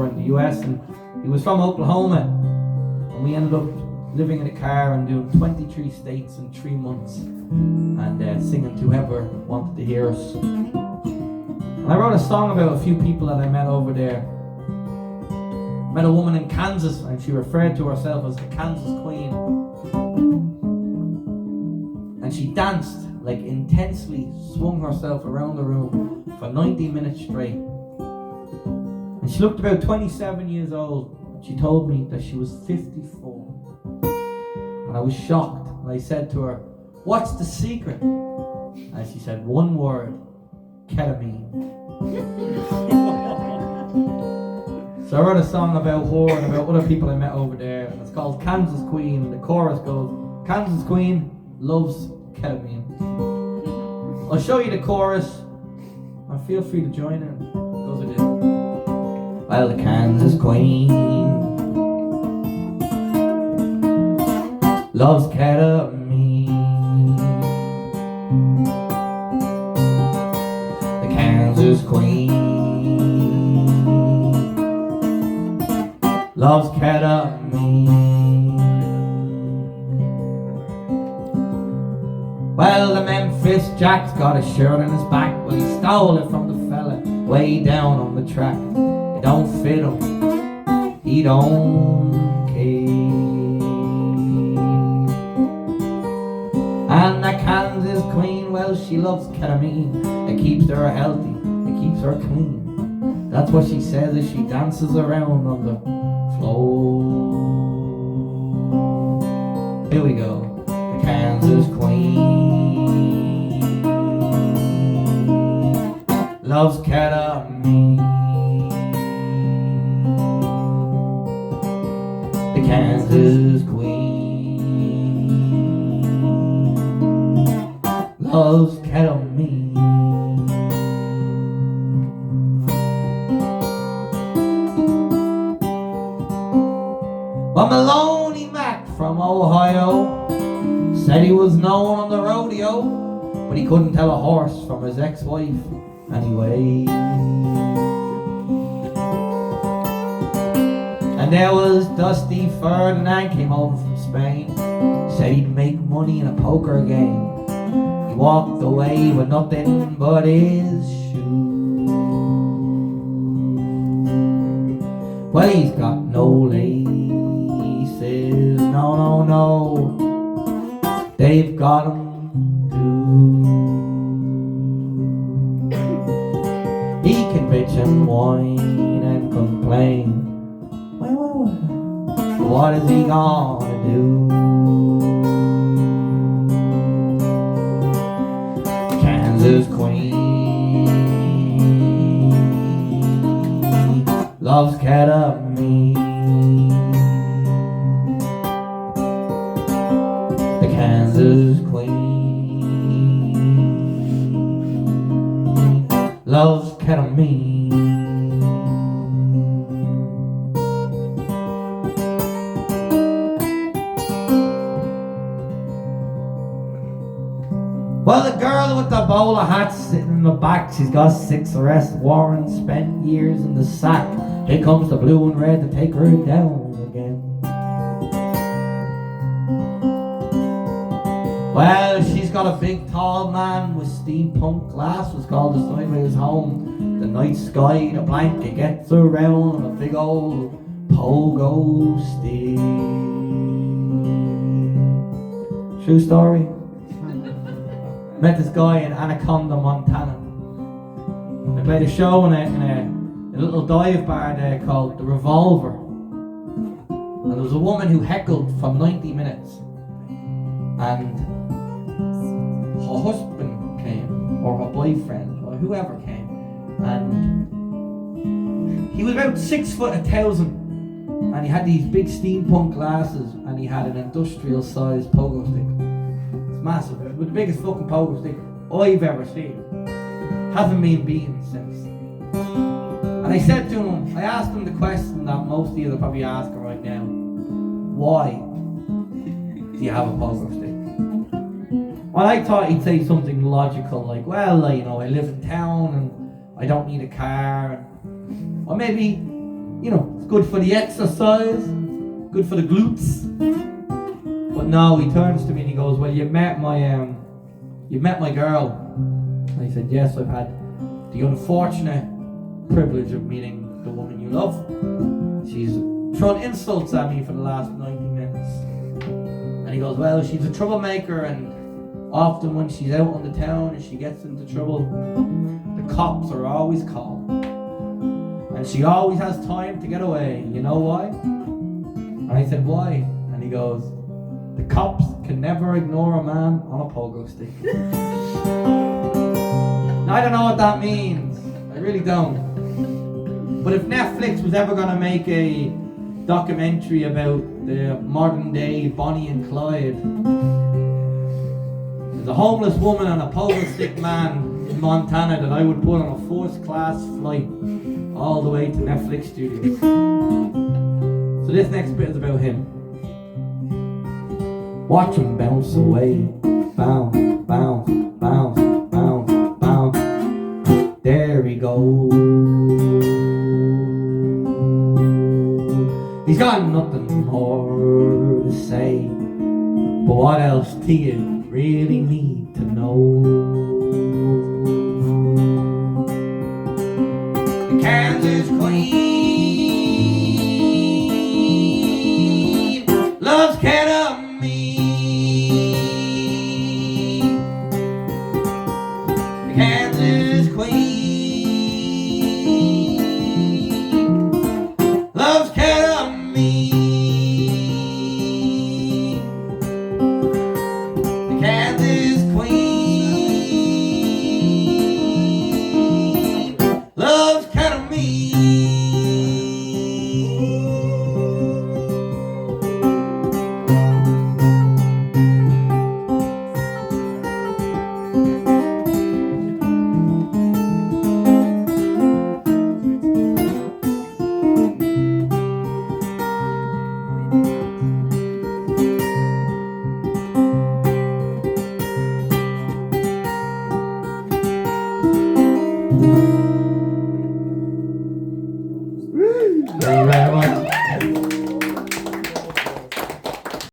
in the US, and he was from Oklahoma, and we ended up living in a car and doing 23 states in 3 months, and singing to whoever wanted to hear us. And I wrote a song about a few people that I met over there. Met a woman in Kansas, and she referred to herself as the Kansas Queen, and she danced, like intensely swung herself around the room for 90 minutes straight. And she looked about 27 years old. She told me that she was 54. And I was shocked. And I said to her, "What's the secret?" And she said, "One word, ketamine." So I wrote a song about her and about other people I met over there. And it's called Kansas Queen. And the chorus goes, "Kansas Queen loves ketamine." I'll show you the chorus, and feel free to join in. It goes like this. Well, the Kansas Queen loves ketamine. The Kansas Queen loves ketamine. Well, the Memphis Jack's got a shirt on his back. Well, he stole it from the fella way down on the track. It don't fit him, he don't care. And the Kansas Queen, well, she loves ketamine. It keeps her healthy, it keeps her clean. That's what she says as she dances around on the floor. Here we go. The Kansas Queen loves ketamine. The Kansas Queen loves ketamine. Well, Maloney Mac from Ohio said he was known on the rodeo, but he couldn't tell a horse from his ex-wife anyway. And there was Dusty Ferdinand, came over from Spain, said he'd make money in a poker game. He walked away with nothing but his shoes. Well, he's got no laces, no, they've got 'em too. He can bitch and whine and complain. What is he gonna do? Kansas Queen loves ketamine. The Kansas Queen loves ketamine. Well, the girl with the bowler hat sitting in the back, she's got 6 arrest warrants, spent years in the sack. Here comes the blue and red to take her down again. Well, she's got a big tall man with steampunk glasses called the Sideways Home. The night sky, the blanket gets around on a big old pogo stick. True story. Met this guy in Anaconda, Montana. I played a show in a little dive bar there called The Revolver. And there was a woman who heckled for 90 minutes. And her husband came, or her boyfriend, or whoever came. And he was about 6'1,000. And he had these big steampunk glasses, and he had an industrial sized pogo stick. Massive, with the biggest fucking pogo stick I've ever seen. Hasn't been beaten since. And I said to him, I asked him the question that most of you are probably asking right now. Why do you have a pogo stick? Well, I thought he'd say something logical like, well, I live in town and I don't need a car. Or maybe you know, it's good for the exercise, good for the glutes. But no, he turns to me and he goes, well, you met my girl. And I said, yes, I've had the unfortunate privilege of meeting the woman you love. She's thrown insults at me for the last 90 minutes. And he goes, well, she's a troublemaker, and often when she's out on the town and she gets into trouble, the cops are always called. And she always has time to get away. You know why? And I said, why? And he goes, the cops can never ignore a man on a pogo stick. Now, I don't know what that means. I really don't. But if Netflix was ever going to make a documentary about the modern day Bonnie and Clyde, there's a homeless woman and a pogo stick man in Montana that I would put on a first class flight all the way to Netflix studios. So this next bit is about him. Watch him bounce away, bounce, bounce, bounce, bounce, bounce. There he goes. He's got nothing more to say, but what else do you really need to know? The Kansas Queen loves Kenan. Kansas Queen loves ketamine. The Kansas Queen loves ketamine.